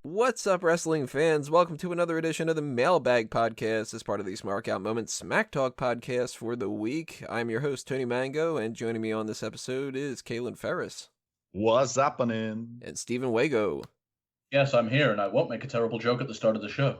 What's up, wrestling fans? Welcome to another edition of the Mailbag podcast as part of the Smark Out Moment Smack Talk podcast for the week. I'm your host, Tony Mango, and joining me on this episode is Kaylin Ferris. What's happening? And Stephen Wago. Yes, I'm here, and I won't make a terrible joke at the start of the show.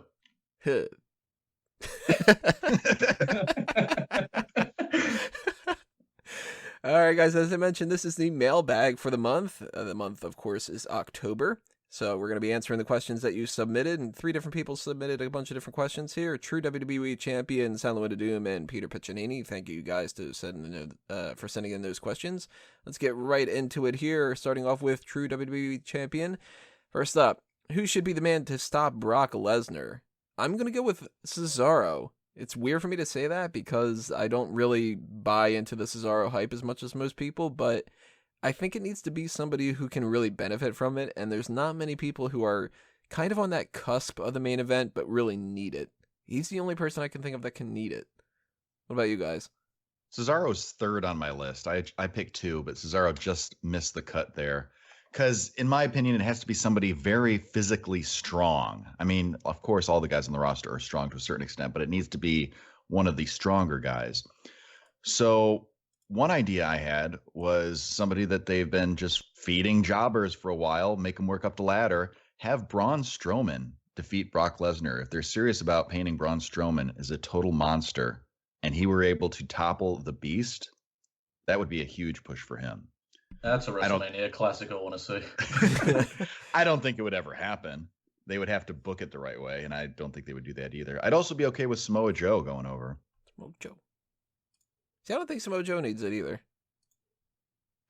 All right, guys, as I mentioned, this is the mailbag for the month. The month, of course, is October. So we're going to be answering the questions that you submitted, and three different people submitted a bunch of different questions here. True WWE Champion, Silent Wind of Doom, and Peter Piccinini. Thank you guys for sending in those questions. Let's get right into it here, starting off with True WWE Champion. First up, who should be the man to stop Brock Lesnar? I'm going to go with Cesaro. It's weird for me to say that because I don't really buy into the Cesaro hype as much as most people, but I think it needs to be somebody who can really benefit from it, and there's not many people who are kind of on that cusp of the main event but really need it. He's the only person I can think of that can need it. What about you guys? Cesaro's third on my list. I picked two, but Cesaro just missed the cut there. Because, in my opinion, it has to be somebody very physically strong. I mean, of course, all the guys on the roster are strong to a certain extent, but it needs to be one of the stronger guys. So one idea I had was somebody that they've been just feeding jobbers for a while, make them work up the ladder, have Braun Strowman defeat Brock Lesnar. If they're serious about painting Braun Strowman as a total monster and he were able to topple the Beast, that would be a huge push for him. That's a WrestleMania classic I want to see. I don't think it would ever happen. They would have to book it the right way, and I don't think they would do that either. I'd also be okay with Samoa Joe going over. Samoa Joe. See, I don't think Samoa Joe needs it either.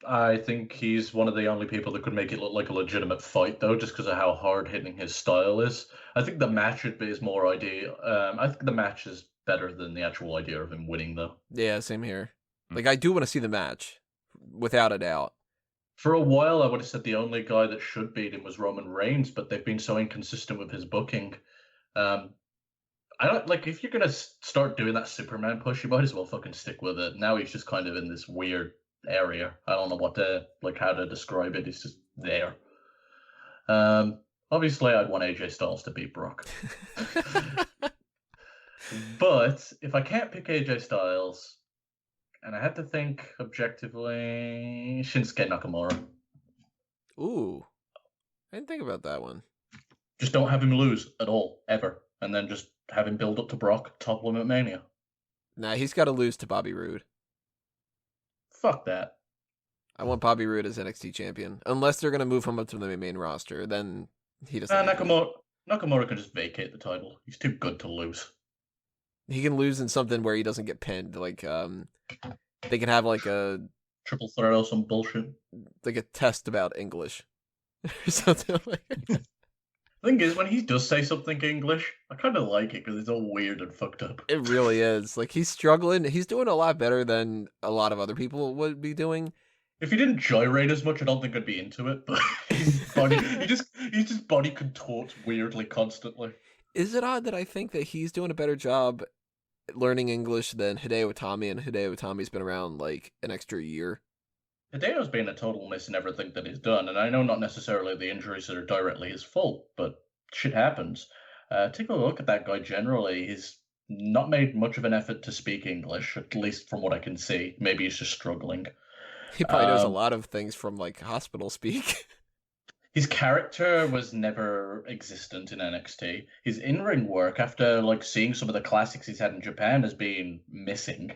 I think he's one of the only people that could make it look like a legitimate fight, though, just because of how hard-hitting his style is. I think the match would be his more idea. I think the match is better than the actual idea of him winning, though. Yeah, same here. Like, I do want to see the match, without a doubt. For a while, I would have said the only guy that should beat him was Roman Reigns, but they've been so inconsistent with his booking. I don't like if you're gonna start doing that Superman push, you might as well fucking stick with it. Now he's just kind of in this weird area. I don't know how to describe it. He's just there. Obviously, I'd want AJ Styles to beat Brock, but if I can't pick AJ Styles, and I had to think objectively, Shinsuke Nakamura. Ooh. I didn't think about that one. Just don't have him lose at all, ever. And then just have him build up to Brock, topple him at Mania. Nah, he's got to lose to Bobby Roode. Fuck that. I want Bobby Roode as NXT champion. Unless they're going to move him up to the main roster, then he doesn't. Nakamura can just vacate the title. He's too good to lose. He can lose in something where he doesn't get pinned. Like, they can have like a triple threat or some bullshit. Like a test about English or something like that. The thing is, when he does say something English, I kind of like it because it's all weird and fucked up. It really is. Like, he's struggling. He's doing a lot better than a lot of other people would be doing. If he didn't gyrate as much, I don't think I'd be into it. But his body contorts weirdly constantly. Is it odd that I think that he's doing a better job learning English than Hideo Itami, and Hideo Itami's been around like an extra year? Hideo's been a total miss in everything that he's done, and I know not necessarily the injuries that are directly his fault, but shit happens. Take a look at that guy generally. He's not made much of an effort to speak English, at least from what I can see. Maybe he's just struggling. He probably knows a lot of things from like hospital speak. His character was never existent in NXT. His in-ring work, after like seeing some of the classics he's had in Japan, has been missing.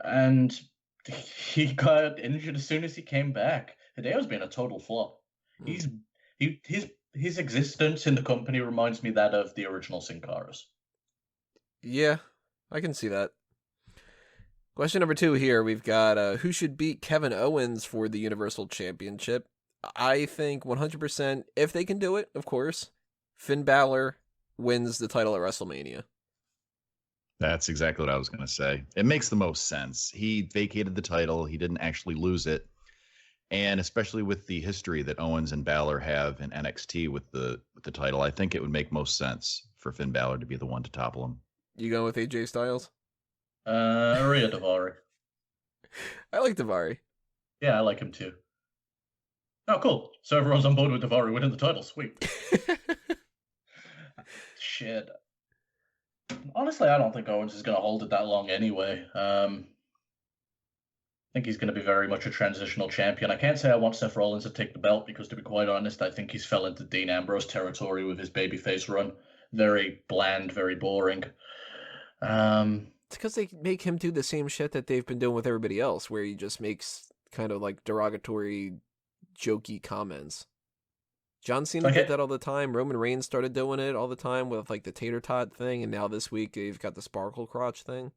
And he got injured as soon as he came back. Hideo's been a total flop. His existence in the company reminds me that of the original Sin Cara's. Yeah, I can see that. Question number 2 here. We've got who should beat Kevin Owens for the Universal Championship? I think 100%, if they can do it, of course, Finn Balor wins the title at WrestleMania. That's exactly what I was going to say. It makes the most sense. He vacated the title. He didn't actually lose it. And especially with the history that Owens and Balor have in NXT with the title, I think it would make most sense for Finn Balor to be the one to topple him. You going with AJ Styles? Rhea Daivari. I like Daivari. Yeah, I like him too. Oh, cool. So everyone's on board with Daivari winning the title. Sweet. Shit. Honestly, I don't think Owens is going to hold it that long anyway. I think he's going to be very much a transitional champion. I can't say I want Seth Rollins to take the belt because, to be quite honest, I think he's fell into Dean Ambrose territory with his babyface run. Very bland, very boring. It's because they make him do the same shit that they've been doing with everybody else, where he just makes kind of like derogatory, jokey comments. John Cena did that all the time. Roman Reigns started doing it all the time with like the tater tot thing, and now this week they've got the sparkle crotch thing.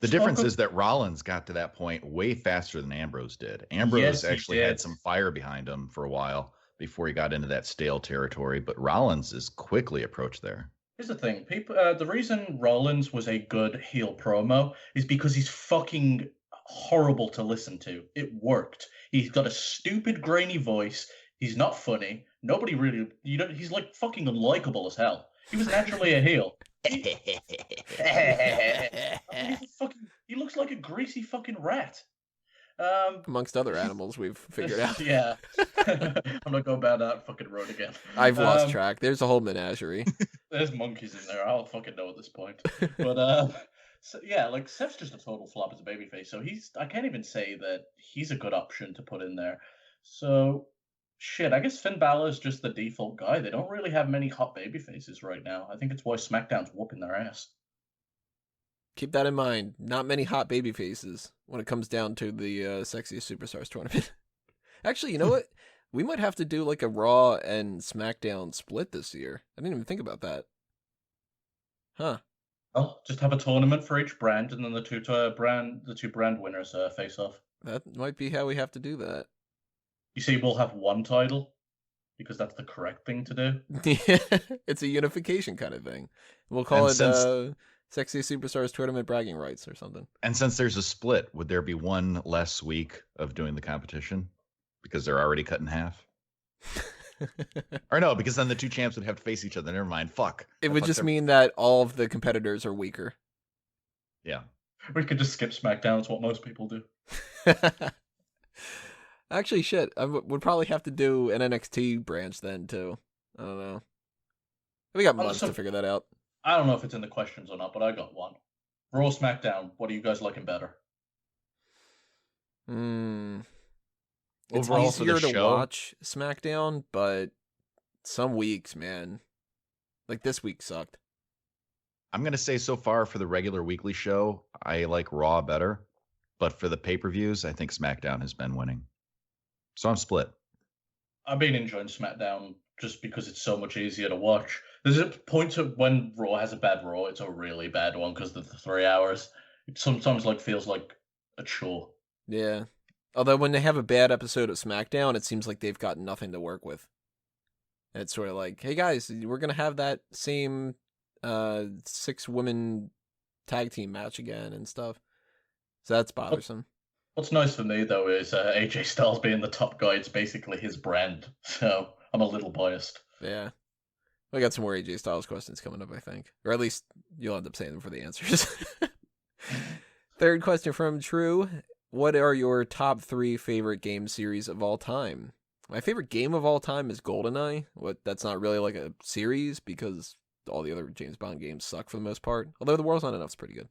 The difference is that Rollins got to that point way faster than Ambrose did. Ambrose actually had some fire behind him for a while before he got into that stale territory, but Rollins is quickly approached there. Here's the thing, people. The reason Rollins was a good heel promo is because he's fucking horrible to listen to. It worked. He's got a stupid, grainy voice. He's not funny. Nobody really, he's like fucking unlikable as hell. He was naturally a heel. He looks like a greasy fucking rat. Amongst other animals we've figured out. Yeah. I'm not going down that fucking road again. I've lost track. There's a whole menagerie. There's monkeys in there. I don't fucking know at this point. But so, yeah, like Seth's just a total flop as a babyface. So I can't even say that he's a good option to put in there. So shit, I guess Finn Balor is just the default guy. They don't really have many hot babyfaces right now. I think it's why SmackDown's whooping their ass. Keep that in mind. Not many hot baby faces when it comes down to the Sexiest Superstars tournament. Actually, you know what? We might have to do like a Raw and SmackDown split this year. I didn't even think about that. Huh. Well, just have a tournament for each brand, and then the two brand winners face off. That might be how we have to do that. You see, we'll have one title because that's the correct thing to do. It's a unification kind of thing. We'll call it Sexy Superstars Tournament Bragging Rights or something. And since there's a split, would there be one less week of doing the competition? Because they're already cut in half? Or no, because then the two champs would have to face each other. Never mind. Fuck. It would just mean that all of the competitors are weaker. Yeah. We could just skip SmackDown. It's what most people do. Actually, shit. I would probably have to do an NXT branch then, too. I don't know. We got months to figure that out. I don't know if it's in the questions or not, but I got one. Raw, SmackDown, what are you guys liking better? It's Overall, easier to watch SmackDown, but some weeks, man. Like this week sucked. I'm going to say so far for the regular weekly show, I like Raw better. But for the pay-per-views, I think SmackDown has been winning. So I'm split. I've been enjoying SmackDown just because it's so much easier to watch. There's a point of when Raw has a bad Raw, it's a really bad one because of the 3 hours. It sometimes feels like a chore. Yeah. Although when they have a bad episode of SmackDown, it seems like they've got nothing to work with. And it's sort of like, hey guys, we're going to have that same 6-women tag team match again and stuff. So that's bothersome. What's nice for me, though, is AJ Styles being the top guy. It's basically his brand. So I'm a little biased. Yeah. We got some more AJ Styles questions coming up, I think. Or at least you'll end up saying them for the answers. Third question from True. What are your top 3 favorite game series of all time? My favorite game of all time is GoldenEye. That's not really like a series because all the other James Bond games suck for the most part. Although The World's Not Enough's pretty good.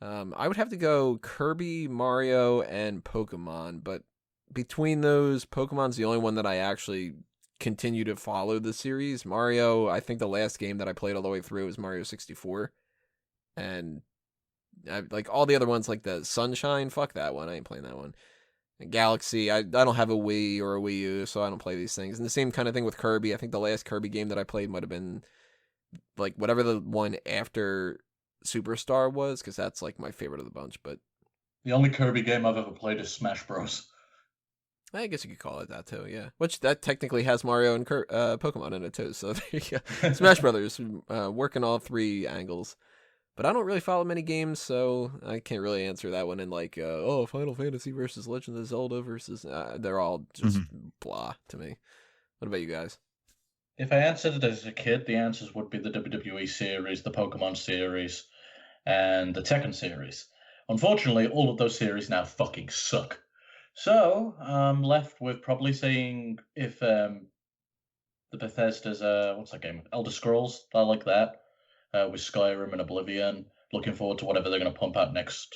I would have to go Kirby, Mario, and Pokemon. But between those, Pokemon's the only one that I actually continue to follow the series. Mario, I think the last game that I played all the way through was Mario 64. And like all the other ones, like the Sunshine, fuck that one. I ain't playing that one. And Galaxy, I don't have a Wii or a Wii U, so I don't play these things. And the same kind of thing with Kirby. I think the last Kirby game that I played might have been like whatever the one after Superstar was, because that's like my favorite of the bunch. But the only Kirby game I've ever played is Smash Bros. I guess you could call it that too, yeah. Which that technically has Mario and Pokemon in it too. So there you go. Smash Brothers, working all 3 angles. But I don't really follow many games, so I can't really answer that one in like, Final Fantasy versus Legend of Zelda versus... they're all just blah to me. What about you guys? If I answered it as a kid, the answers would be the WWE series, the Pokemon series, and the Tekken series. Unfortunately, all of those series now fucking suck. So I'm left with probably saying if the Bethesda's what's that game? Elder Scrolls. I like that. With Skyrim and Oblivion. Looking forward to whatever they're going to pump out next.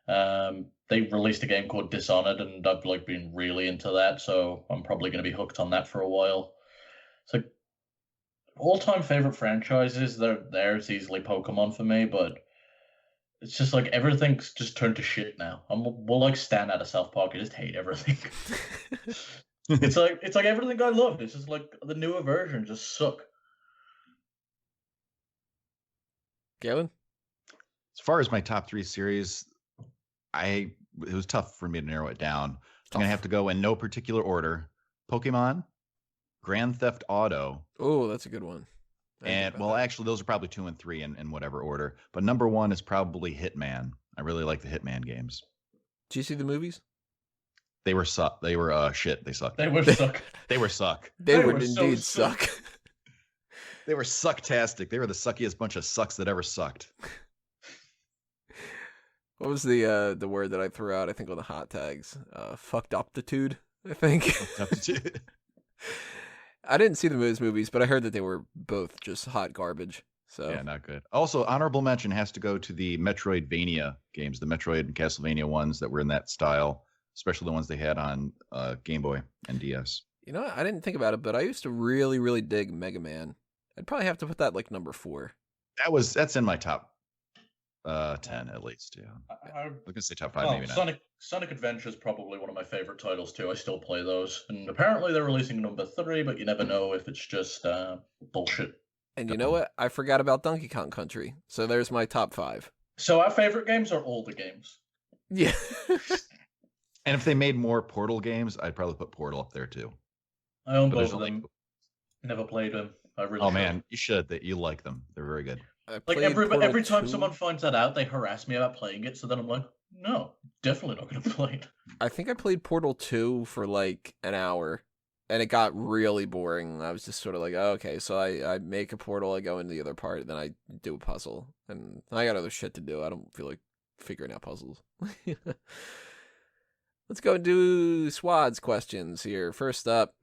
They released a game called Dishonored, and I've been really into that, so I'm probably going to be hooked on that for a while. So all-time favorite franchises, there's easily Pokemon for me, but it's just everything's just turned to shit now. We'll stand out of South Park. I just hate everything. it's like everything I love. It's just the newer versions just suck. Gavin? As far as my top 3 series, it was tough for me to narrow it down. I'm going to have to go in no particular order. Pokemon, Grand Theft Auto. Oh, that's a good one. And actually, those are probably 2 and 3 in whatever order. But number 1 is probably Hitman. I really like the Hitman games. Did you see the movies? They were They were shit. They sucked. They were suck. They were suck. They would indeed suck. They were sucktastic. They were the suckiest bunch of sucks that ever sucked. What was the word that I threw out? I think on the hot tags, fucked uptitude. I think. I didn't see those movies, but I heard that they were both just hot garbage. So yeah, not good. Also, honorable mention has to go to the Metroidvania games, the Metroid and Castlevania ones that were in that style, especially the ones they had on Game Boy and DS. You know, I didn't think about it, but I used to really, really dig Mega Man. I'd probably have to put that number 4. That's in my top 10 at least. Yeah, I'm gonna say top 5, maybe not. Sonic Adventure is probably one of my favorite titles too. I still play those, and apparently they're releasing number 3, but you never know if it's just bullshit. And you know what? I forgot about Donkey Kong Country, so there's my top 5. So our favorite games are all the games. Yeah. And if they made more Portal games, I'd probably put Portal up there too. I own both of them. Never played them. I really. Oh man, you should. That you like them. They're very good. Every time someone finds that out, they harass me about playing it. So then I'm like, no, definitely not going to play it. I think I played Portal 2 for an hour, and it got really boring. I was just sort of like, oh, okay, so I make a portal, I go into the other part, then I do a puzzle, and I got other shit to do. I don't feel like figuring out puzzles. Let's go and do SWAD's questions here. First up,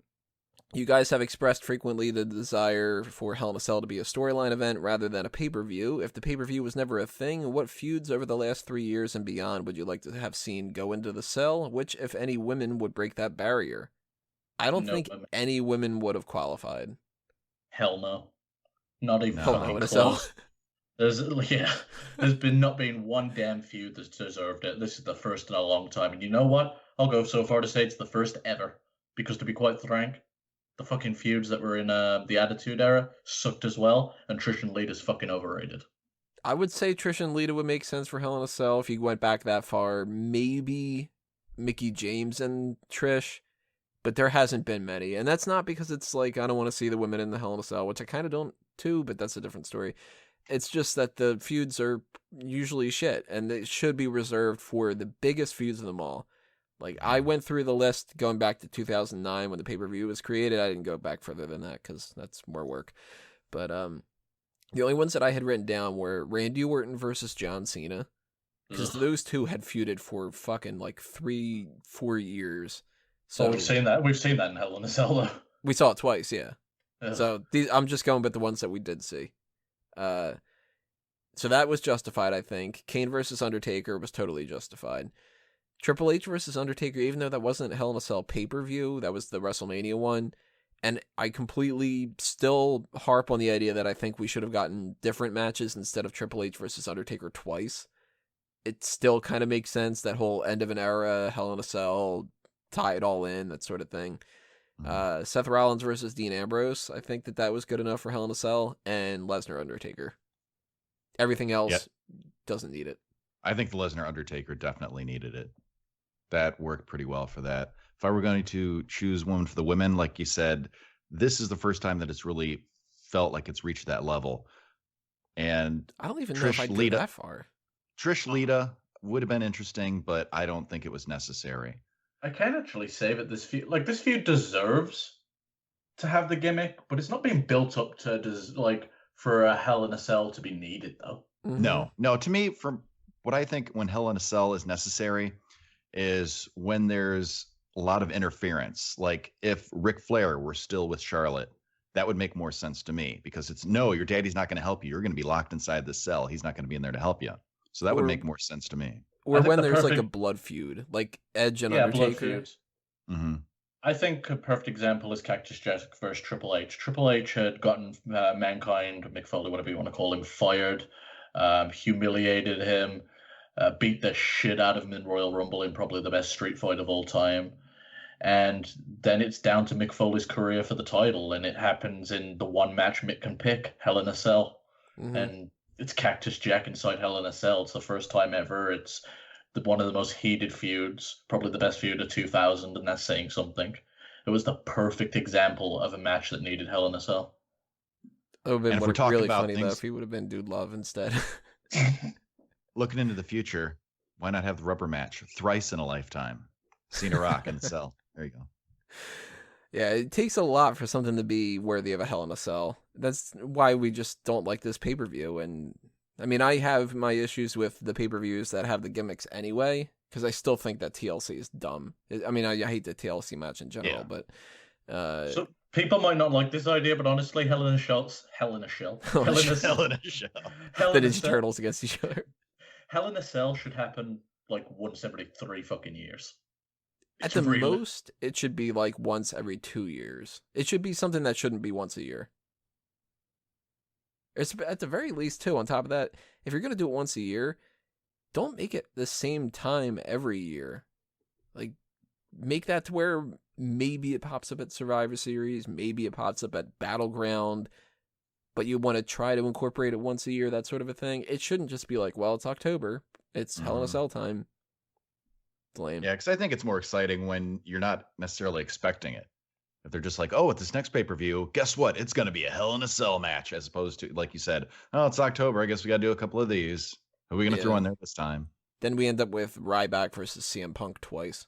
you guys have expressed frequently the desire for Hell in a Cell to be a storyline event rather than a pay-per-view. If the pay-per-view was never a thing, what feuds over the last 3 years and beyond would you like to have seen go into the cell? Which, if any, women would break that barrier? I don't think any women would have qualified. Hell no. Not even fucking close. There's been not been one damn feud that's deserved it. This is the first in a long time. And you know what? I'll go so far to say it's the first ever. Because to be quite frank, the fucking feuds that were in the Attitude Era sucked as well, and Trish and Lita's fucking overrated. I would say Trish and Lita would make sense for Hell in a Cell if you went back that far. Maybe Mickie James and Trish, but there hasn't been many. And that's not because it's I don't want to see the women in the Hell in a Cell, which I kind of don't too, but that's a different story. It's just that the feuds are usually shit, and they should be reserved for the biggest feuds of them all. I went through the list going back to 2009 when the pay-per-view was created. I didn't go back further than that because that's more work. But the only ones that I had written down were Randy Orton versus John Cena, because those two had feuded for fucking 3-4 years. So we've seen that. We've seen that in Hell in a Cell, though. We saw it twice, yeah. Ugh. So I'm just going with the ones that we did see. So that was justified, I think. Kane versus Undertaker was totally justified. Triple H versus Undertaker, even though that wasn't Hell in a Cell pay-per-view, that was the WrestleMania one. And I completely still harp on the idea that I think we should have gotten different matches instead of Triple H versus Undertaker twice. It still kind of makes sense, that whole end of an era, Hell in a Cell, tie it all in, that sort of thing. Seth Rollins versus Dean Ambrose, I think that was good enough for Hell in a Cell, and Lesnar Undertaker. Everything else doesn't need it. I think the Lesnar Undertaker definitely needed it. That worked pretty well for that. If I were going to choose one for the women, like you said, this is the first time that it's really felt like it's reached that level. And I don't even know if I'd go that far. Trish Lita would have been interesting, but I don't think it was necessary. I can actually say that this feud deserves to have the gimmick, but it's not being built up to for a Hell in a Cell to be needed, though. Mm-hmm. No. To me, from what I think, when Hell in a Cell is necessary, is when there's a lot of interference. Like if Ric Flair were still with Charlotte, that would make more sense to me because it's no, your daddy's not going to help you. You're going to be locked inside the cell. He's not going to be in there to help you. So that would make more sense to me. Or when there's like a blood feud, like Edge and Undertaker. Blood feuds. Mm-hmm. I think a perfect example is Cactus Jack versus Triple H. Triple H had gotten Mankind, Mick Foley, whatever you want to call him, fired, humiliated him, beat the shit out of him in Royal Rumble in probably the best street fight of all time. And then it's down to Mick Foley's career for the title, and it happens in the one match Mick can pick, Hell in a Cell. Mm-hmm. And it's Cactus Jack inside Hell in a Cell. It's the first time ever. It's one of the most heated feuds, probably the best feud of 2000, and that's saying something. It was the perfect example of a match that needed Hell in a Cell. It would have been really funny, though, if he would have been Dude Love instead. Looking into the future, why not have the rubber match thrice in a lifetime? Cena Rock in a cell. There you go. Yeah, it takes a lot for something to be worthy of a Hell in a Cell. That's why we just don't like this pay-per-view. And I mean, I have my issues with the pay-per-views that have the gimmicks anyway, because I still think that TLC is dumb. I mean, I hate the TLC match in general, but so people might not like this idea, but honestly, Hell in a Shell. Hell in a Shell. The Ninja Turtles against each other. Hell in a Cell should happen like once every 3 fucking years. At the most, it should be like once every 2 years. It should be something that shouldn't be once a year. It's at the very least, too, on top of that, if you're going to do it once a year, don't make it the same time every year. Like, make that to where maybe it pops up at Survivor Series, maybe it pops up at Battleground, but you want to try to incorporate it once a year, that sort of a thing. It shouldn't just be like, well, it's October, it's Hell in a Cell time. It's lame. Yeah, because I think it's more exciting when you're not necessarily expecting it. If they're just like, oh, at this next pay-per-view, guess what? It's going to be a Hell in a Cell match, as opposed to, like you said, oh, it's October. I guess we got to do a couple of these. Who are we going to throw in there this time? Then we end up with Ryback versus CM Punk twice.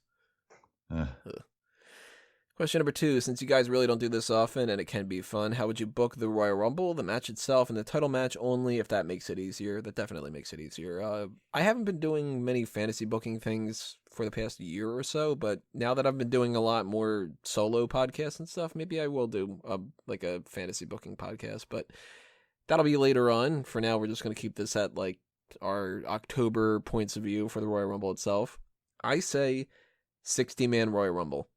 Question number 2. Since you guys really don't do this often and it can be fun, how would you book the Royal Rumble, the match itself, and the title match only if that makes it easier? That definitely makes it easier. I haven't been doing many fantasy booking things for the past year or so, but now that I've been doing a lot more solo podcasts and stuff, maybe I will do like a fantasy booking podcast, but that'll be later on. For now, we're just going to keep this at like our October points of view for the Royal Rumble itself. I say 60-man Royal Rumble.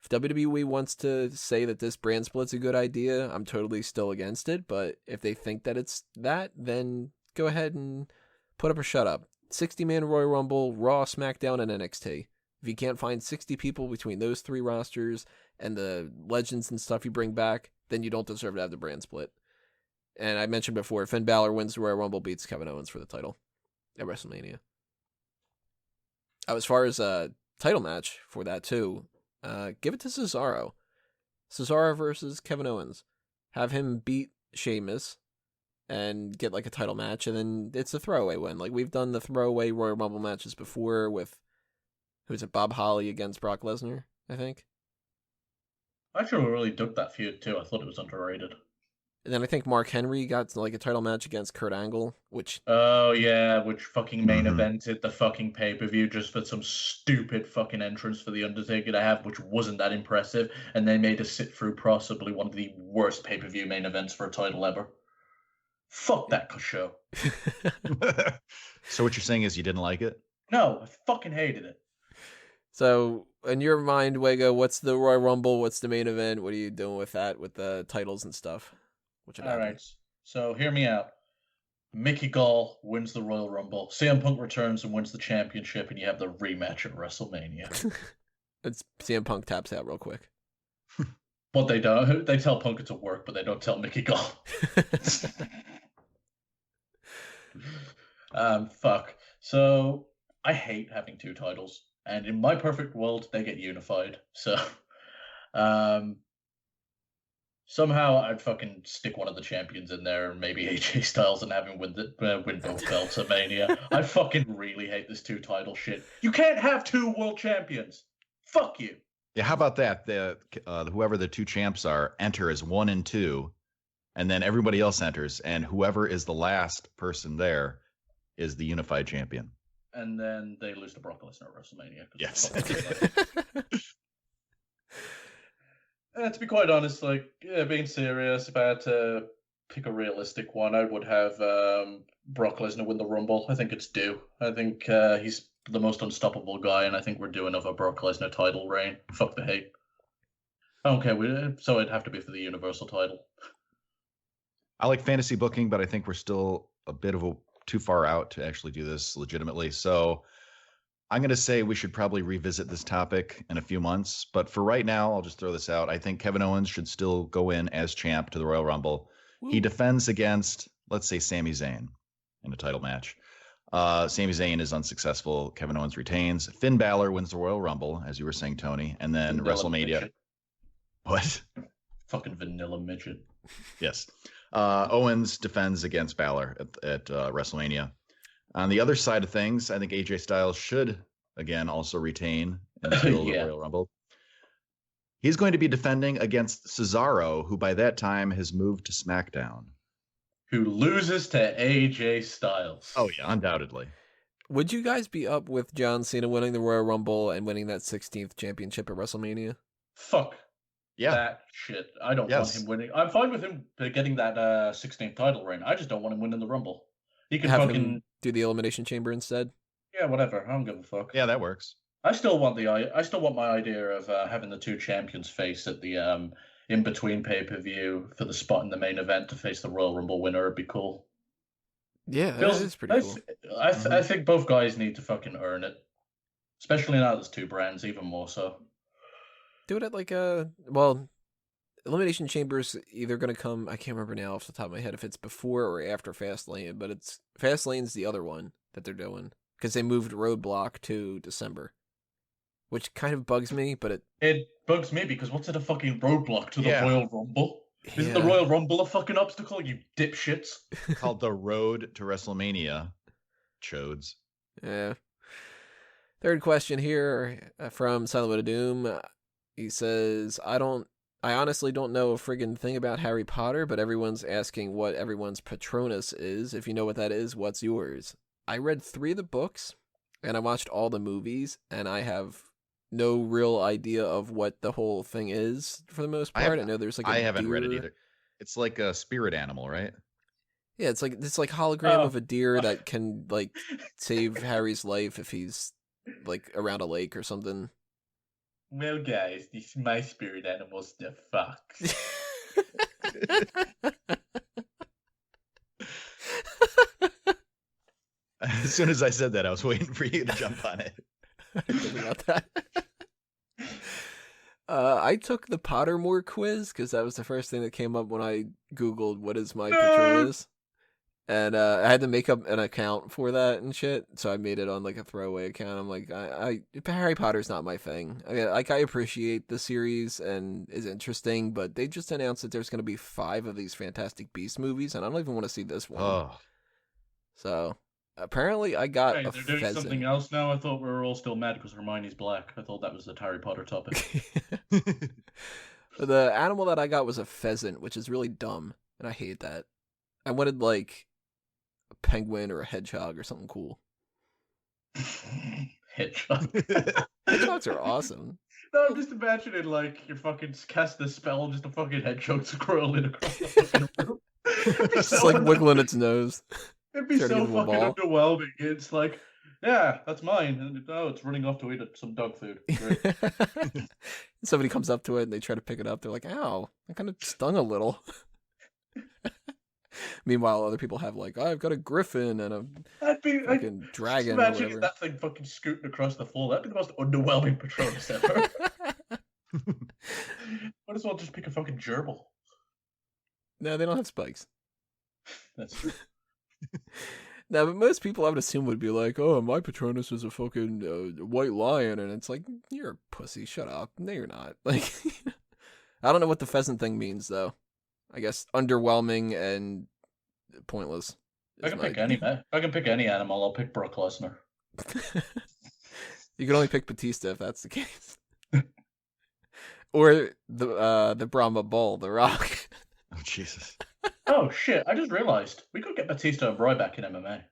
If WWE wants to say that this brand split's a good idea, I'm totally still against it, but if they think that it's that, then go ahead and put up or shut up. 60-man Royal Rumble, Raw, SmackDown, and NXT. If you can't find 60 people between those 3 rosters and the legends and stuff you bring back, then you don't deserve to have the brand split. And I mentioned before, Finn Balor wins the Royal Rumble, beats Kevin Owens for the title at WrestleMania. As far as a title match for that too, give it to Cesaro. Cesaro versus Kevin Owens. Have him beat Sheamus and get like a title match, and then it's a throwaway win. Like we've done the throwaway Royal Rumble matches before with, who's it, Bob Holly against Brock Lesnar, I think. I actually really dug that feud too. I thought it was underrated. And then I think Mark Henry got like a title match against Kurt Angle, which... Oh, yeah, which fucking main evented the fucking pay-per-view just for some stupid fucking entrance for The Undertaker to have, which wasn't that impressive, and they made us sit through possibly one of the worst pay-per-view main events for a title ever. Fuck that show. So what you're saying is you didn't like it? No, I fucking hated it. So, in your mind, Wego, what's the Royal Rumble? What's the main event? What are you doing with that, with the titles and stuff? All right, so hear me out. Mickey Gall wins the Royal Rumble. CM Punk returns and wins the championship, and you have the rematch at WrestleMania. It's CM Punk taps out real quick. What they don't, they tell Punk to work, but they don't tell Mickey Gall. Fuck. So I hate having 2 titles, and in my perfect world, they get unified. So, somehow I'd fucking stick one of the champions in there, and maybe AJ Styles, and have him win both belts at Mania. I fucking really hate this 2 title shit. You can't have 2 world champions. Fuck you. Yeah, how about that? Whoever the 2 champs are enter as 1 and 2, and then everybody else enters, and whoever is the last person there is the unified champion. and then they lose to Brock Lesnar at WrestleMania. Yes. To be quite honest, being serious about pick a realistic one, I would have Brock Lesnar win the Rumble. I think it's due. I think he's the most unstoppable guy, and I think we're due another Brock Lesnar title reign. Fuck the hate. Okay, so it'd have to be for the Universal title. I like fantasy booking, but I think we're still a bit too far out to actually do this legitimately. So I'm going to say we should probably revisit this topic in a few months. But for right now, I'll just throw this out. I think Kevin Owens should still go in as champ to the Royal Rumble. Woo. He defends against, let's say, Sami Zayn in a title match. Sami Zayn is unsuccessful. Kevin Owens retains. Finn Balor wins the Royal Rumble, as you were saying, Tony. And then WrestleMania. Midget. What? Fucking vanilla midget. Yes. Owens defends against Balor at WrestleMania. On the other side of things, I think AJ Styles should, again, also retain until the Royal Rumble. He's going to be defending against Cesaro, who by that time has moved to SmackDown. Who loses to AJ Styles. Oh, yeah, undoubtedly. Would you guys be up with John Cena winning the Royal Rumble and winning that 16th championship at WrestleMania? Fuck. Yeah. That shit. I don't want him winning. I'm fine with him getting that 16th title reign. I just don't want him winning the Rumble. He can have him do the Elimination Chamber instead. Yeah, whatever. I don't give a fuck. Yeah, that works. I still want my idea of having the two champions face at the in between pay-per-view for the spot in the main event to face the Royal Rumble winner. It'd be cool. Yeah, that is pretty cool. I think both guys need to fucking earn it, especially now there's two brands, even more so. Do it at Elimination Chamber's either going to come, I can't remember now off the top of my head if it's before or after Fastlane, but Fastlane's the other one that they're doing because they moved Roadblock to December, which kind of bugs me, but it bugs me because what's it a fucking roadblock to the Royal Rumble? Yeah. Isn't the Royal Rumble a fucking obstacle, you dipshits? Called the Road to WrestleMania, chodes. Yeah. Third question here from Silent Mode of Doom. He says, I honestly don't know a friggin' thing about Harry Potter, but everyone's asking what everyone's patronus is. If you know what that is, what's yours? I read 3 of the books, and I watched all the movies, and I have no real idea of what the whole thing is for the most part. I know there's I haven't read it either. It's like a spirit animal, right? Yeah, it's like this hologram of a deer that can save Harry's life if he's around a lake or something. Well, guys, my spirit animal's the fox. As soon as I said that, I was waiting for you to jump on it. About that. I took the Pottermore quiz because that was the first thing that came up when I Googled what is my patronus. And I had to make up an account for that and shit, so I made it on a throwaway account. I'm like, Harry Potter's not my thing. I appreciate the series and is interesting, but they just announced that there's going to be 5 of these Fantastic Beasts movies, and I don't even want to see this one. Oh. So apparently, I got they're doing pheasant. Something else now. I thought we were all still mad because Hermione's black. I thought that was the Harry Potter topic. The animal that I got was a pheasant, which is really dumb, and I hate that. I wanted a penguin or a hedgehog or something cool. Hedgehog. Hedgehogs are awesome. No, I'm just imagining you fucking cast the spell, just a fucking hedgehog scrolling across the fucking room. It's just wiggling its nose. It'd be so fucking underwhelming. It's yeah, that's mine. And it's running off to eat some dog food. Great. Somebody comes up to it and they try to pick it up. They're like, ow, that kind of stung a little. Meanwhile, other people have I've got a griffin and a fucking dragon. Imagine that thing fucking scooting across the floor. That'd be the most underwhelming Patronus ever. Might as well just pick a fucking gerbil. No, they don't have spikes. That's true. No, but most people I would assume would be like, oh, my Patronus is a fucking white lion. And it's you're a pussy. Shut up. No, you're not. I don't know what the pheasant thing means, though. I guess underwhelming and pointless. I can pick any animal. I'll pick Brock Lesnar. You can only pick Batista if that's the case. Or the Brahma Bull, The Rock. Oh, Jesus. Oh, shit. I just realized we could get Batista and Roy back in MMA.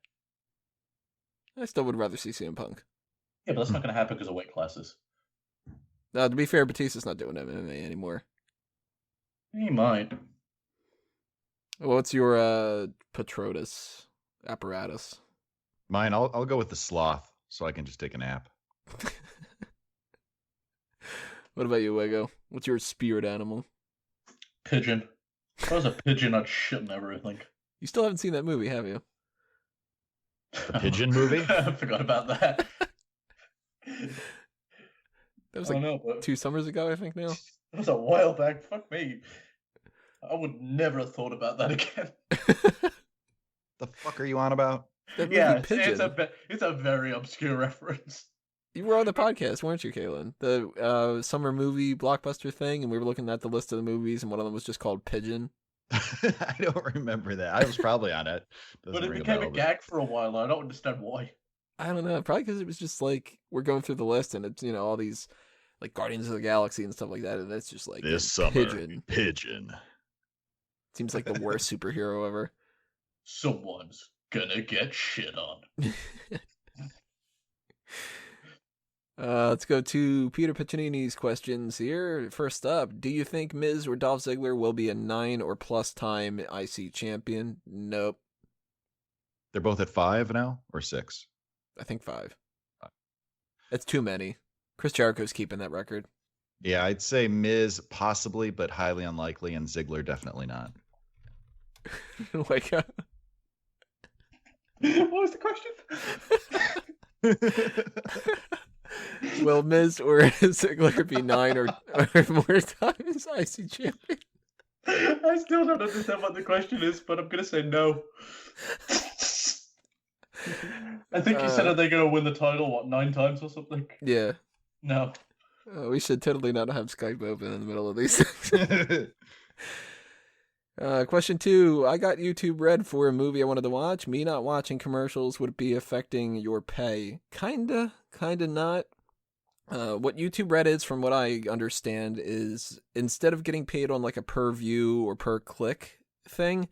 I still would rather see CM Punk. Yeah, but that's not going to happen because of weight classes. To be fair, Batista's not doing MMA anymore. He might. What's your patronus apparatus? Mine, I'll go with the sloth, so I can just take a nap. What about you, Wego? What's your spirit animal? Pigeon. If I was a pigeon, I'd shit and everything. You still haven't seen that movie, have you? The pigeon movie? I forgot about that. That was like 2 summers ago, I think now. That was a while back. Fuck me. I would never have thought about that again. The fuck are you on about? That movie, Yeah, Pigeon. it's a very obscure reference. You were on the podcast, weren't you, Kaylin? The summer movie blockbuster thing, and we were looking at the list of the movies, and one of them was just called Pigeon. I don't remember that. I was probably on it. But it became a gag for a while. I don't understand why. I don't know. Probably because it was just like, we're going through the list, and it's, all these like Guardians of the Galaxy and stuff like that, and it's just like this summer, Pigeon. Seems like the worst superhero ever. Someone's gonna get shit on. Let's go to Peter Piccinini's questions here. First up, do you think Miz or Dolph Ziggler will be a 9 or plus time IC champion? Nope. They're both at 5 now, or 6? I think 5. That's too many. Chris Jericho's keeping that record. Yeah, I'd say Miz possibly, but highly unlikely, and Ziggler definitely not. Wake up. What was the question? Will Miz or Ziggler be 9 or more times IC champion? I still don't understand what the question is, but I'm going to say no. I think you said, are they going to win the title, 9 times or something? Yeah. No. We should totally not have Skype open in the middle of these things. Question 2. I got YouTube Red for a movie I wanted to watch. Me not watching commercials, would it be affecting your pay? Kinda not. What YouTube Red is, from what I understand, is instead of getting paid on like a per view or per click thing,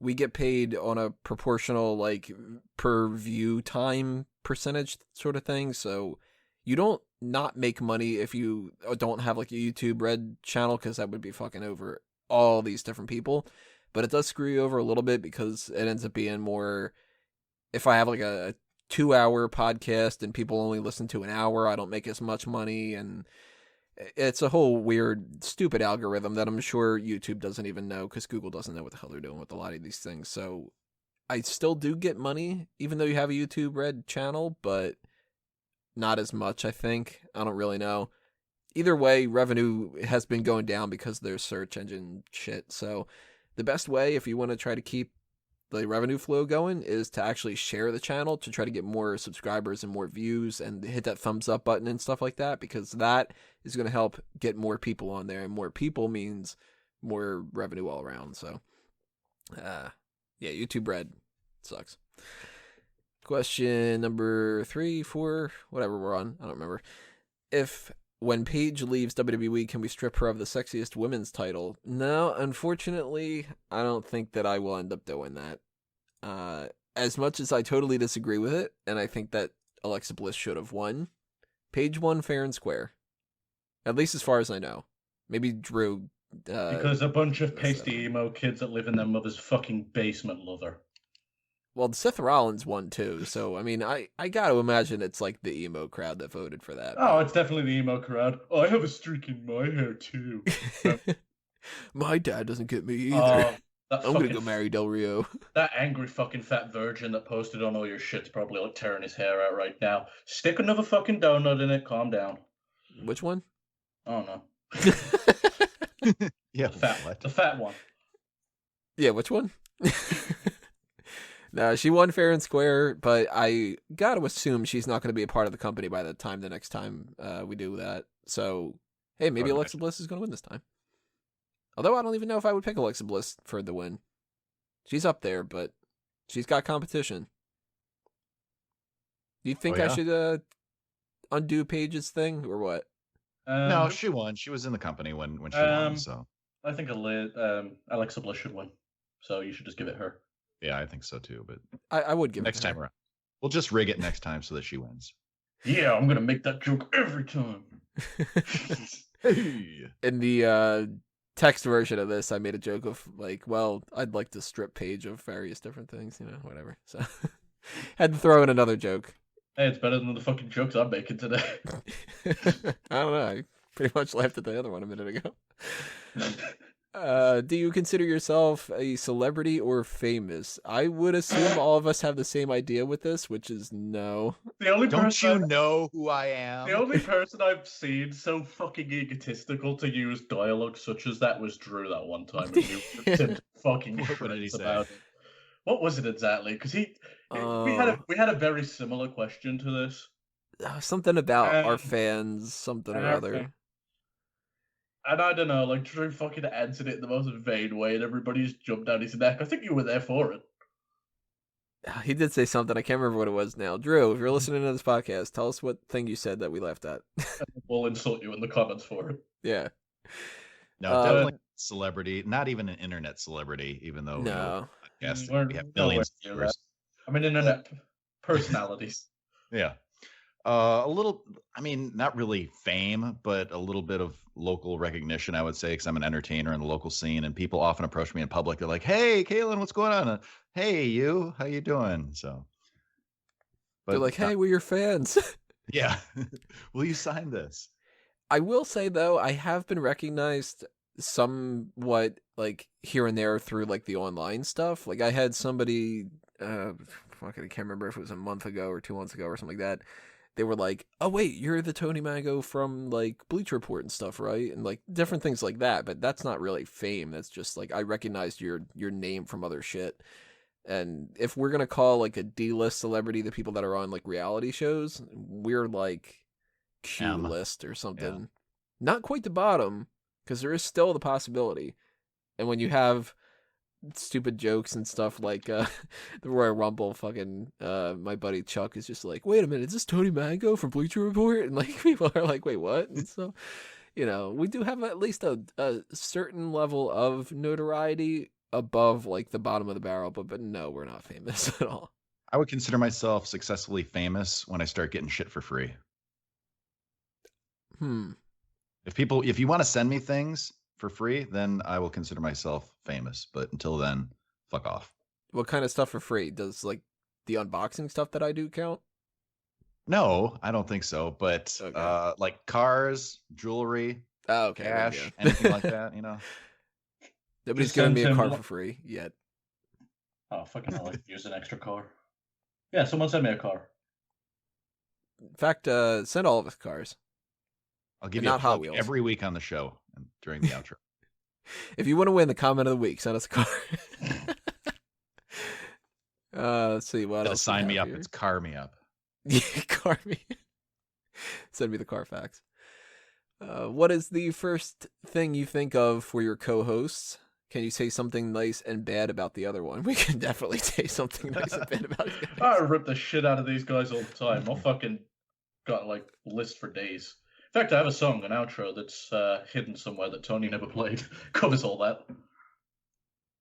we get paid on a proportional like per view time percentage sort of thing. So you don't not make money if you don't have like a YouTube Red channel, because that would be fucking over all these different people. But it does screw you over a little bit, because it ends up being more, if I have like a 2-hour podcast and people only listen to an hour, I don't make as much money, and it's a whole weird, stupid algorithm that I'm sure YouTube doesn't even know, because Google doesn't know what the hell they're doing with a lot of these things. So I still do get money, even though you have a YouTube Red channel, but not as much, I think. I don't really know. Either way, revenue has been going down because of their search engine shit. So the best way, if you want to try to keep the revenue flow going, is to actually share the channel to try to get more subscribers and more views, and hit that thumbs up button and stuff like that, because that is going to help get more people on there, and more people means more revenue all around. So yeah, YouTube Red sucks. Question number 3, 4, whatever we're on, I don't remember. If when Paige leaves WWE, can we strip her of the sexiest women's title? No, unfortunately, I don't think that I will end up doing that. As much as I totally disagree with it, and I think that Alexa Bliss should have won, Paige won fair and square. At least as far as I know. Maybe Drew. Because a bunch of pasty emo kids that live in their mother's fucking basement love her. Well, Seth Rollins won too, so I mean, I gotta imagine it's like the emo crowd that voted for that. Oh, it's definitely the emo crowd. Oh, I have a streak in my hair too. My dad doesn't get me either. I'm gonna go marry Del Rio. That angry fucking fat virgin that posted on all your shit's probably like tearing his hair out right now. Stick another fucking donut in it. Calm down. Which one? Oh no. Yeah, the fat one. Yeah, which one? No, she won fair and square, but I got to assume she's not going to be a part of the company by the next time we do that. So, hey, maybe Alexa Bliss is going to win this time. Although I don't even know if I would pick Alexa Bliss for the win. She's up there, but she's got competition. Do you think I should undo Paige's thing, or what? No, she won. She was in the company when she won, so. I think Alexa Bliss should win. So you should just give it her. Yeah, I think so too. But I would give next it to time her. around. We'll just rig it next time so that she wins. Yeah, I'm gonna make that joke every time. Hey. In the text version of this, I made a joke of like, well, I'd like to strip page of various different things, whatever. So had to throw in another joke. Hey, it's better than the fucking jokes I'm making today. I don't know. I pretty much laughed at the other one a minute ago. Do you consider yourself a celebrity or famous? I would assume all of us have the same idea with this, which is no. Don't you know who I am? The only person I've seen so fucking egotistical to use dialogue such as that was Drew that one time. And you said fucking What did he shreds say? about it. What was it exactly? Because we had a very similar question to this. Something about our fans, something or other. And I don't know, like Drew fucking answered it in the most vain way, and everybody's jumped down his neck. I think you were there for it. He did say something. I can't remember what it was now. Drew, if you're listening to this podcast, tell us what thing you said that we laughed at. We'll insult you in the comments for it. Yeah. No, definitely celebrity. Not even an internet celebrity, even though no. We have millions of viewers. I mean, internet personalities. Yeah. A little, I mean, not really fame, but a little bit of local recognition, I would say, because I'm an entertainer in the local scene, and people often approach me in public. They're like, "Hey, Kaylin, what's going on? Hey, you, how you doing?" So, they're like, "Hey, we're your fans." Yeah. Will you sign this? I will say though, I have been recognized somewhat like here and there through like the online stuff. Like I had somebody, I can't remember if it was a month ago or 2 months ago or something like that. They were like, "Oh wait, you're the Tony Mango from like Bleach Report and stuff, right?" And like different things like that. But that's not really fame. That's just like I recognized your name from other shit. And if we're gonna call like a D-list celebrity the people that are on like reality shows, we're like Q-list or something. Yeah. Not quite the bottom, because there is still the possibility. And when you have stupid jokes and stuff like the Royal Rumble, fucking my buddy Chuck is just like, "Wait a minute, is this Tony Mango from Bleacher Report?" And like people are like, "Wait, what?" And so, we do have at least a certain level of notoriety above like the bottom of the barrel, but no, we're not famous at all. I would consider myself successfully famous when I start getting shit for free. If you want to send me things for free, then I will consider myself famous. But until then, fuck off. What kind of stuff for free? Does like the unboxing stuff that I do count? No, I don't think so. But okay. Like cars, jewelry, cash, anything like that, Nobody's giving me a car for free yet. Oh, fucking hell, I could use an extra car. Yeah, someone send me a car. In fact, send all of us cars. I'll give you a Hot Wheels every week on the show and during the outro. If you want to win the comment of the week, send us a car. Let's see what else. Sign me up. Here. It's car me up. Yeah, car me. Send me the Carfax. What is the first thing you think of for your co-hosts? Can you say something nice and bad about the other one? We can definitely say something nice and bad about it. I rip the shit out of these guys all the time. I'll fucking got like list for days. In fact, I have a song, an outro that's hidden somewhere that Tony never played. Covers all that.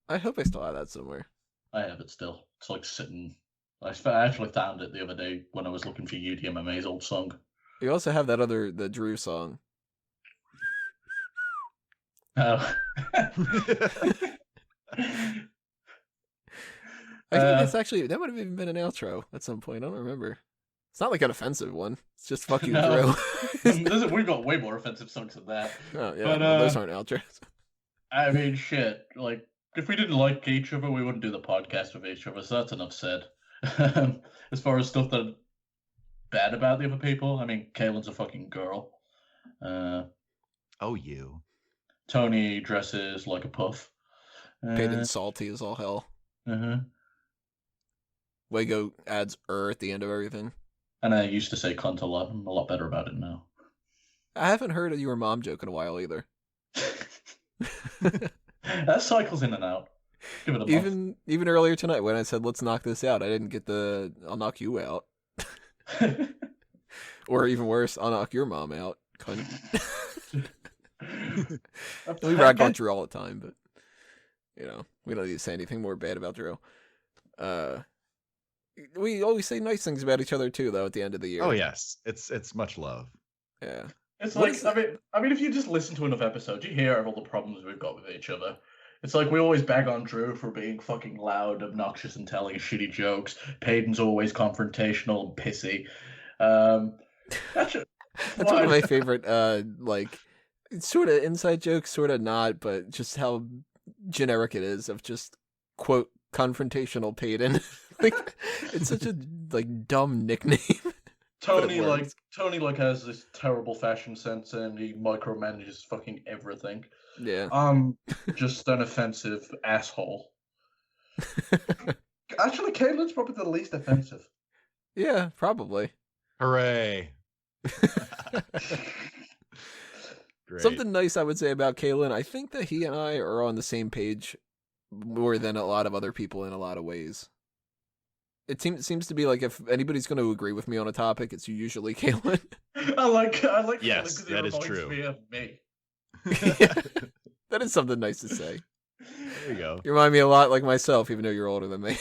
I hope I still have that somewhere. I have it still. It's like sitting. I actually found it the other day when I was looking for UTMMA's old song. You also have the Drew song. Oh. I think it's actually, that would have even been an outro at some point. I don't remember. It's not like an offensive one. It's just fuck you, Drew. We've got way more offensive songs than that. Oh, yeah. But, those aren't outros. I mean, shit. Like, if we didn't like each other, we wouldn't do the podcast with each other, so that's enough said. As far as stuff that bad about the other people, I mean, Kaylin's a fucking girl. Oh, you. Tony dresses like a puff. Paid and salty as all hell. Wago adds at the end of everything. And I used to say cunt a lot. I'm a lot better about it now. I haven't heard of your mom joke in a while either. That cycles in and out. Give it a month. Even earlier tonight when I said let's knock this out, I didn't get I'll knock you out. Or even worse, I'll knock your mom out. Cunt. We rag on Drew all the time, but we don't need to say anything more bad about Drew. We always say nice things about each other too, though. At the end of the year. Oh yes, it's much love. Yeah. It's What like is I mean, if you just listen to enough episodes, you hear all the problems we've got with each other. It's like we always bag on Drew for being fucking loud, obnoxious, and telling shitty jokes. Peyton's always confrontational and pissy. Actually, That's one of my favorite, like, sort of inside jokes, sort of not, but just how generic it is of just, quote, confrontational Peyton. Like, it's such a, like, dumb nickname. Tony has this terrible fashion sense and he micromanages fucking everything. Yeah. Just an offensive asshole. Actually, Caitlin's probably the least offensive. Yeah, probably. Hooray. Great. Something nice I would say about Kalen, I think that he and I are on the same page more than a lot of other people in a lot of ways. It seems to be like if anybody's going to agree with me on a topic, it's usually Kalen. I like yes, Kalen that is reminds true. Me of me. Yeah, that is something nice to say. There you go. You remind me a lot like myself, even though you're older than me.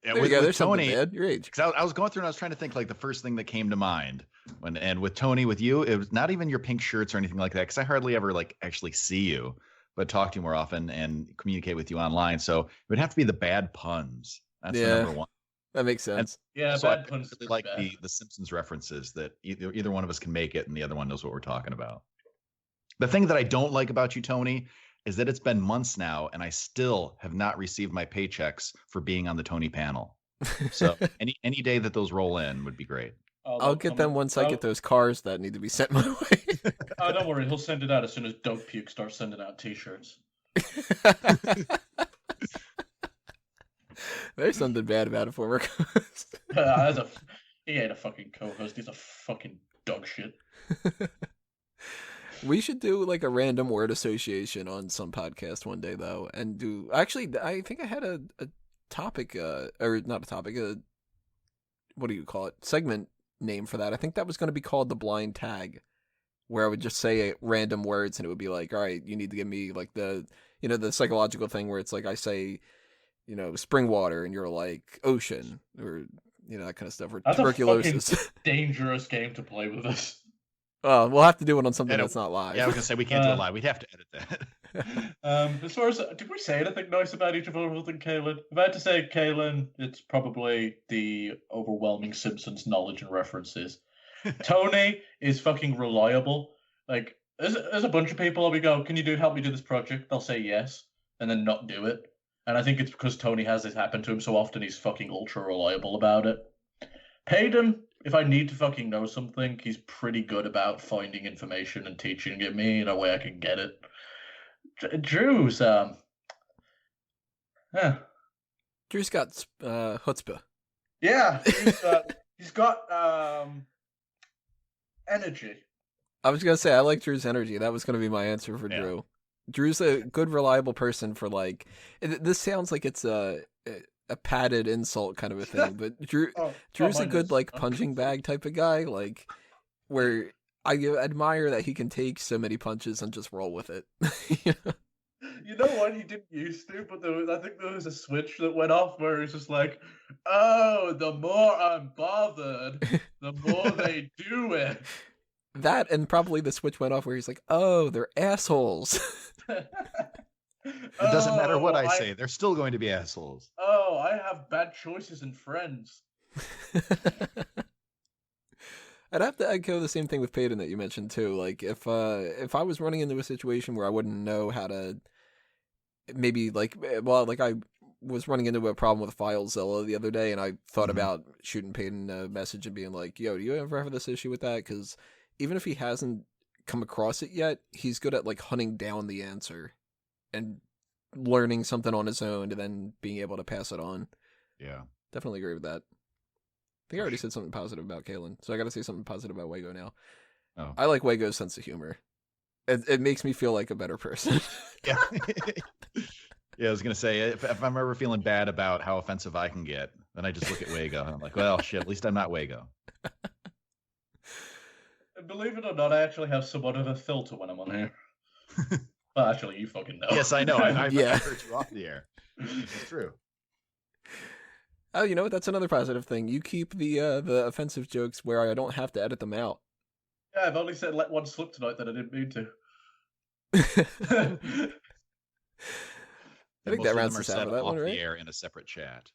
Yeah, there you go. There's Tony, something bad. Your age. Because I was going through and I was trying to think like the first thing that came to mind and with Tony, with you, it was not even your pink shirts or anything like that. Because I hardly ever like actually see you, but talk to you more often and communicate with you online. So it would have to be the bad puns. That's the number one. That makes sense. And, bad puns. Really like the Simpsons references that either one of us can make it and the other one knows what we're talking about. The thing that I don't like about you, Tony, is that it's been months now and I still have not received my paychecks for being on the Tony panel. So any day that those roll in would be great. I'll get them once I get those cars that need to be sent my way. Oh, don't worry. He'll send it out as soon as Doug Puke starts sending out T-shirts. There's something bad about a former co-host. He ain't a fucking co-host. He's a fucking dog shit. We should do like a random word association on some podcast one day, though, and do. Actually, I think I had a topic, or not a topic, what do you call it? Segment name for that. I think that was going to be called the blind tag, where I would just say random words, and it would be like, all right, you need to give me like the psychological thing where it's like I say, spring water, and you're like ocean, or that kind of stuff, or that's tuberculosis. A fucking dangerous game to play with us. We'll have to do it on something that's not live. Yeah, I was gonna say we can't do it live. We'd have to edit that. As far as did we say anything nice about each of us other than Kaylin? If I had to say Kaylin, it's probably the overwhelming Simpsons knowledge and references. Tony is fucking reliable. Like there's a bunch of people that we go, can you help me do this project? They'll say yes, and then not do it. And I think it's because Tony has this happen to him so often. He's fucking ultra reliable about it. Peyton, if I need to fucking know something, he's pretty good about finding information and teaching it me in a way I can get it. Drew's, Drew's got chutzpah. Yeah, he's got energy. I was gonna say I like Drew's energy. That was gonna be my answer for Drew. Drew's a good, reliable person for like. This sounds like it's a padded insult kind of a thing, but Drew's a good like punching bag type of guy, like where I admire that he can take so many punches and just roll with it. You know what? He didn't used to, but I think there was a switch that went off where it's just like, oh, the more I'm bothered, the more they do it. That and probably the switch went off where he's like, oh, they're assholes. It doesn't matter what I say; they're still going to be assholes. Oh, I have bad choices and friends. I'd have to echo the same thing with Peyton that you mentioned too. Like if I was running into a situation where I wouldn't know how to, maybe like I was running into a problem with FileZilla the other day, and I thought about shooting Peyton a message and being like, "Yo, do you ever have this issue with that?" Because even if he hasn't come across it yet, he's good at like hunting down the answer and learning something on his own and then being able to pass it on. Yeah. Definitely agree with that. I think I already said something positive about Kalen, so I got to say something positive about Wago now. Oh. I like Wago's sense of humor. It makes me feel like a better person. Yeah. Yeah, I was going to say, if I'm ever feeling bad about how offensive I can get, then I just look at Wago. I'm like, well, shit, at least I'm not Wago. Believe it or not, I actually have somewhat of a filter when I'm on here. Well, actually, you fucking know. Yes, I know. I heard you off the air. It's true. Oh, you know what? That's another positive thing. You keep the offensive jokes where I don't have to edit them out. Yeah, I've only said let one slip tonight that I didn't mean to. I think most that of rounds them are us out said of that off one, right? the air in a separate chat.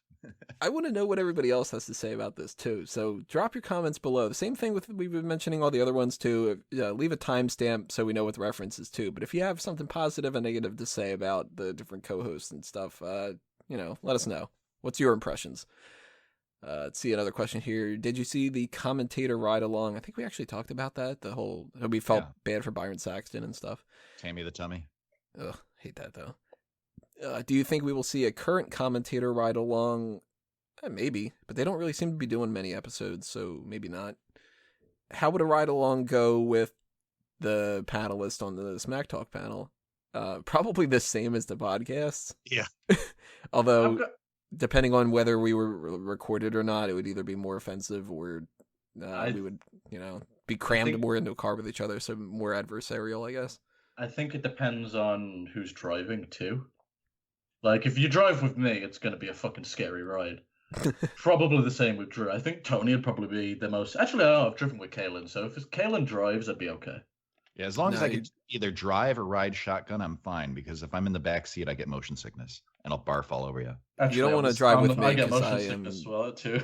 I want to know what everybody else has to say about this too. So drop your comments below. The same thing with we've been mentioning all the other ones too. Leave a timestamp so we know what the reference is to. But if you have something positive and negative to say about the different co-hosts and stuff, let us know. What's your impressions? Let's see another question here. Did you see the commentator ride along? I think we actually talked about that. We felt bad for Byron Saxton and stuff. Tammy the Tummy. Ugh, hate that though. Do you think we will see a current commentator ride along? Maybe, but they don't really seem to be doing many episodes, so maybe not. How would a ride along go with the panelist on the Smack Talk panel? Probably the same as the podcasts. Yeah. Although, depending on whether we were recorded or not, it would either be more offensive or we would, be crammed more into a car with each other, so more adversarial, I guess. I think it depends on who's driving too. Like, if you drive with me, it's going to be a fucking scary ride. Probably the same with Drew. I think Tony would probably be the most. Actually, I know I've driven with Kalen, so if Kalen drives, I'd be okay. Yeah, as long as I can either drive or ride shotgun, I'm fine. Because if I'm in the back seat, I get motion sickness and I'll barf all over you. Actually, you don't want to drive with me. I get motion sickness as well too.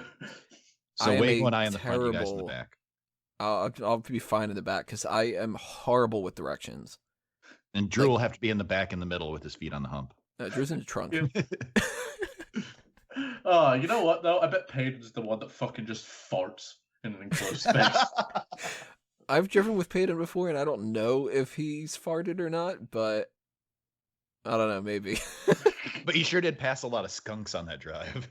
So wait when I in the front, you guys in the back. I'll be fine in the back because I am horrible with directions. And Drew will have to be in the back in the middle with his feet on the hump. Drew's in the trunk. Oh, you know what though? I bet Peyton's the one that fucking just farts in an enclosed space. I've driven with Peyton before, and I don't know if he's farted or not, but I don't know, maybe. But he sure did pass a lot of skunks on that drive.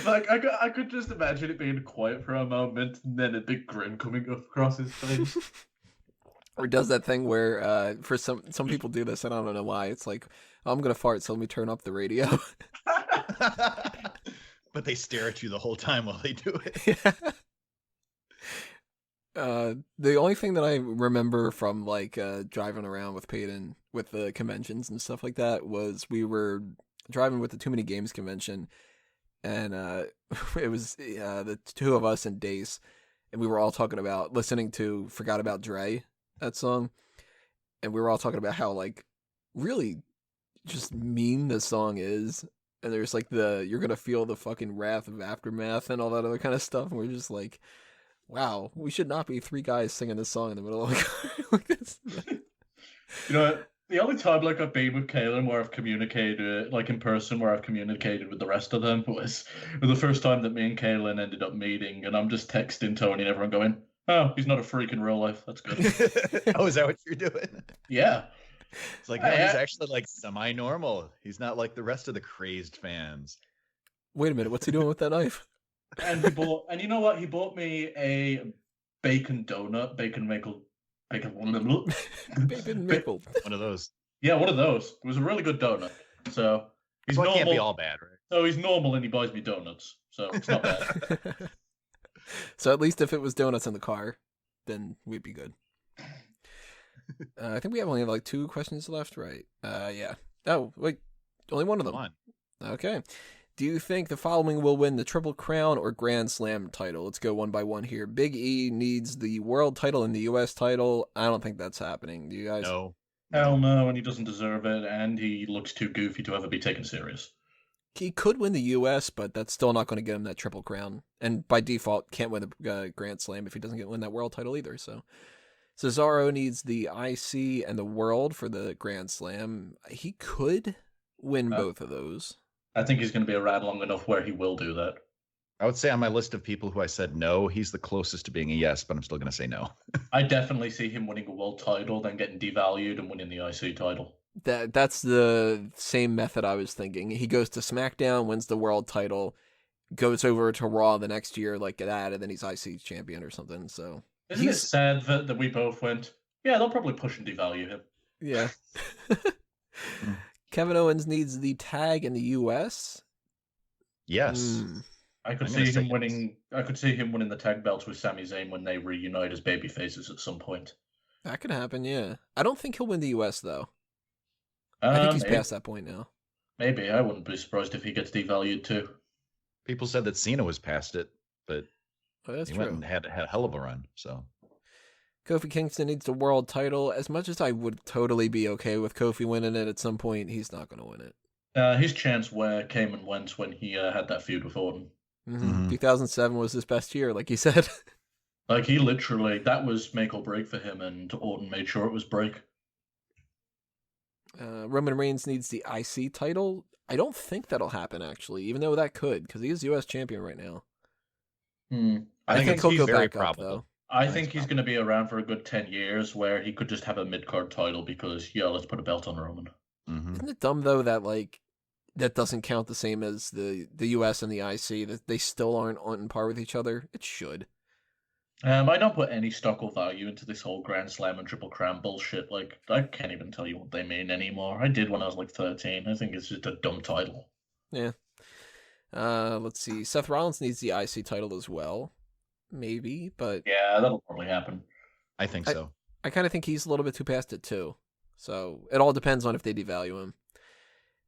Like I could just imagine it being quiet for a moment, and then a big grin coming across his face. Or does that thing where for some people do this, and I don't know why. It's like, I'm gonna fart, so let me turn up the radio. But they stare at you the whole time while they do it. Yeah. The only thing that I remember from like driving around with Peyton with the conventions and stuff like that was we were driving with the Too Many Games convention, and it was the two of us and Dace, and we were all talking about listening to Forgot About Dre, that song, and we were all talking about how like really just mean the song is, and there's like you're gonna feel the fucking wrath of aftermath and all that other kind of stuff, and we're just like, wow, we should not be three guys singing this song in the middle of a car like this. You know, the only time like I've been with Kaylin where I've communicated, like in person, where I've communicated with the rest of them was the first time that me and Kaylin ended up meeting, and I'm just texting Tony and everyone going, "Oh, he's not a freak in real life. That's good." Oh, is that what you're doing? Yeah. It's like, no, he's actually like semi-normal. He's not like the rest of the crazed fans. Wait a minute, what's he doing with that knife? And you know what? He bought me a bacon donut, bacon maple. Bacon maple. One of those. Yeah, one of those. It was a really good donut. So he's normal. It can't be all bad, right? So he's normal and he buys me donuts. So it's not bad. So at least if it was donuts in the car, then we'd be good. I think we have only like 2 questions left, right? Yeah. Oh, wait. Only one of them. Okay. Do you think the following will win the Triple Crown or Grand Slam title? Let's go one by one here. Big E needs the world title and the U.S. title. I don't think that's happening. Do you guys? No. Hell no, and he doesn't deserve it, and he looks too goofy to ever be taken serious. He could win the U.S., but that's still not going to get him that Triple Crown. And by default, can't win the Grand Slam if he doesn't win that world title either. So Cesaro needs the IC and the world for the Grand Slam. He could win both of those. I think he's going to be around long enough where he will do that. I would say on my list of people who I said no, he's the closest to being a yes, but I'm still going to say no. I definitely see him winning a world title, then getting devalued and winning the IC title. That's the same method I was thinking. He goes to SmackDown, wins the world title, goes over to Raw the next year like that, and then he's IC champion or something. So Isn't it sad that we both went, yeah, they'll probably push and devalue him. Yeah. Kevin Owens needs the tag in the US. Yes. I could see him winning the tag belts with Sami Zayn when they reunite as babyfaces at some point. That could happen, yeah. I don't think he'll win the US though. I think he's past that point now. Maybe. I wouldn't be surprised if he gets devalued too. People said that Cena was past it, but That's he true. went and had a hell of a run. So Kofi Kingston needs the world title. As much as I would totally be okay with Kofi winning it at some point, he's not going to win it. His chance came and went when he had that feud with Orton. 2007 was his best year, like you said. Like, he literally, that was make or break for him, and Orton made sure it was break. Roman Reigns needs the IC title. I don't think that'll happen, actually, even though that could, because he is U.S. champion right now. I think he'll he's go very back up, though. I think he's going to be around for a good 10 years where he could just have a mid-card title because, let's put a belt on Roman. Isn't it dumb, though, that, like, that doesn't count the same as the U.S. and the IC, that they still aren't on par with each other? It should. I don't put any stock or value into this whole Grand Slam and Triple Crown bullshit. Like, I can't even tell you what they mean anymore. I did when I was like 13. I think it's just a dumb title. Yeah. Let's see. Seth Rollins needs the IC title as well. Maybe, but... Yeah, that'll probably happen. I think so. I kind of think he's a little bit too past it, too. So, it all depends on if they devalue him.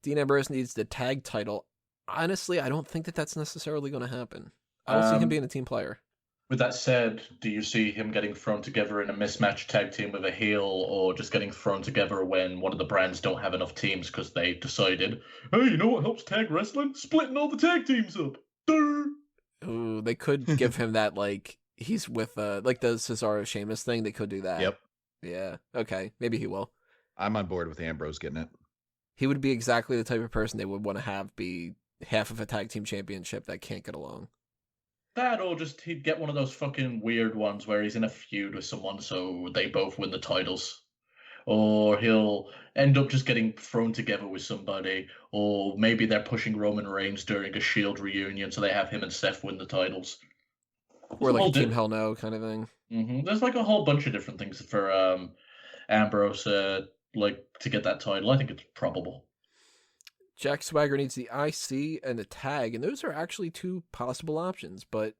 Dean Ambrose needs the tag title. Honestly, I don't think that that's necessarily going to happen. I don't see him being a team player. With that said, do you see him getting thrown together in a mismatched tag team with a heel, or just getting thrown together when one of the brands don't have enough teams because they decided, hey, you know what helps tag wrestling? Splitting all the tag teams up. Durr! Ooh, they could give him that, like, he's with, like the Cesaro Sheamus thing. They could do that. Yep. Yeah, okay. Maybe he will. I'm on board with Ambrose getting it. He would be exactly the type of person they would want to have be half of a tag team championship that can't get along. That, or just he'd get one of those fucking weird ones where he's in a feud with someone so they both win the titles. Or he'll end up just getting thrown together with somebody, or maybe they're pushing Roman Reigns during a Shield reunion so they have him and Seth win the titles. Or like a Team Hell No kind of thing. There's like a whole bunch of different things for Ambrose like to get that title. I think it's probable. Jack Swagger needs the IC and the tag, and those are actually two possible options, but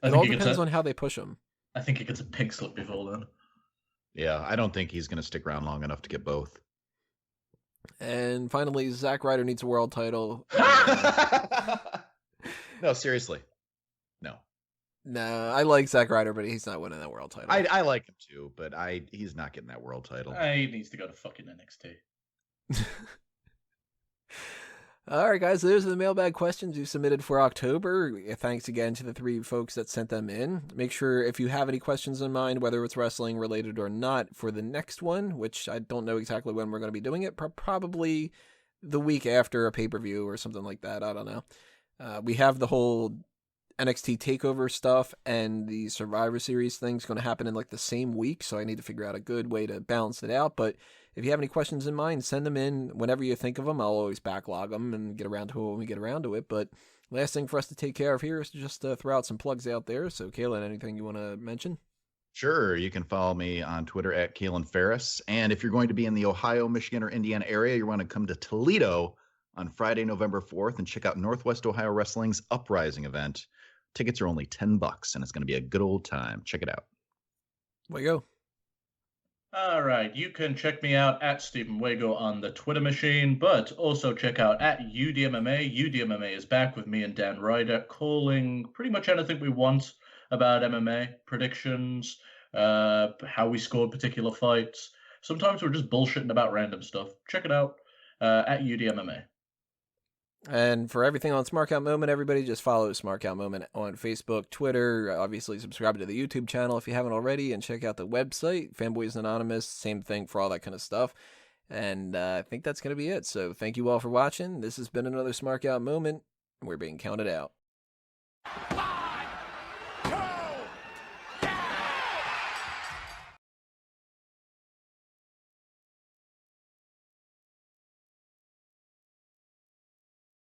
it all depends on how they push them. I think he gets a pig slip before then. Yeah, I don't think he's going to stick around long enough to get both. And finally, Zack Ryder needs a world title. No, seriously. No. No, I like Zack Ryder, but he's not winning that world title. I like him too, but he's not getting that world title. He needs to go to fucking NXT. All right, guys, those are the mailbag questions you submitted for October. Thanks again to the three folks that sent them in. Make sure if you have any questions in mind, whether it's wrestling related or not, for the next one, which I don't know exactly when we're going to be doing it, probably the week after a pay-per-view or something like that. I don't know. We have the whole NXT TakeOver stuff and the Survivor Series thing's going to happen in like the same week, so I need to figure out a good way to balance it out. But if you have any questions in mind, send them in whenever you think of them. I'll always backlog them and get around to it when we get around to it. But last thing for us to take care of here is to just throw out some plugs out there. So, Kalen, anything you want to mention? Sure. You can follow me on Twitter at Kalen Ferris. And if you're going to be in the Ohio, Michigan, or Indiana area, you want to come to Toledo on Friday, November 4th and check out Northwest Ohio Wrestling's Uprising event. Tickets are only $10, and it's going to be a good old time. Check it out. Way go. All right, you can check me out at Stephen Wago on the Twitter machine, but also check out at UDMMA. UDMMA is back with me and Dan Ryder, calling pretty much anything we want about MMA, predictions, how we scored particular fights. Sometimes we're just bullshitting about random stuff. Check it out at UDMMA. And for everything on Smark Out Moment, everybody just follow Smark Out Moment on Facebook, Twitter. Obviously, subscribe to the YouTube channel if you haven't already, and check out the website, Fanboys Anonymous. Same thing for all that kind of stuff. And I think that's going to be it. So thank you all for watching. This has been another Smark Out Moment. We're being counted out.